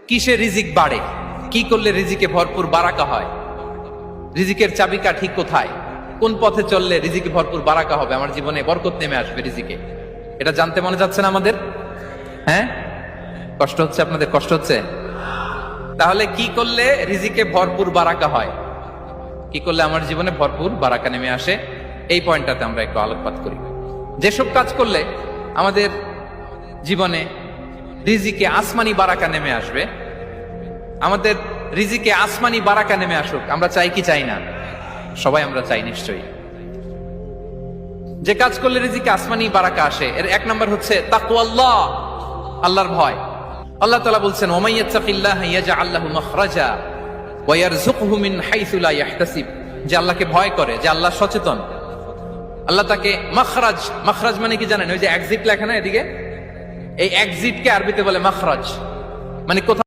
কিসে রিজিক বাড়ে, কি করলে রিজিকে ভরপুর বারাকা হয়, রিজিকের চাবিকা ঠিক কোথায়, কোন পথে চললে রিজিকে ভরপুর বারাকা হবে, আমার জীবনে বরকত নেমে আসবে রিজিকে, এটা জানতে মনে যাচ্ছে না আমাদের? হ্যাঁ, কষ্ট হচ্ছে আপনাদের? কষ্ট হচ্ছে? তাহলে কি করলে রিজিকে ভরপুর বারাকা হয়, কি করলে আমার জীবনে ভরপুর বারাকা নেমে আসে, এই পয়েন্টটাতে আমরা একটু আলোকপাত করি। যেসব কাজ করলে আমাদের জীবনে রিজিকে আসমানি বারাকা নেমে আসবে, আমাদের রিজিকে আসমানি বারাকা নেমে আসুক, আমরা চাই কি চাই না? সবাই আমরা চাই নিশ্চয়ই। যে কাজ করলে রিজিকে আসমানি বারাকা আসে, এর এক নম্বর হচ্ছে তাকওয়াল্লাহ, আল্লাহর ভয়। আল্লাহ তাআলা বলছেন, ওয়া মাইয়াত্তাকিল্লাহা ইয়াজআল লাহু মাখরাজা ওয়া ইয়ারযুকহু মিন হাইসু লা ইয়াহতাসিব। যে আল্লাহকে ভয় করে, যে আল্লাহ সচেতন, আল্লাহ তাকে মাখরাজ, মাখরাজ মানে কি জানেন? ওই যে এক্সিট লেখা না এদিকে, এই এক্সিটকে আরবিতে বলে মাখরাজ, মানে কোথাও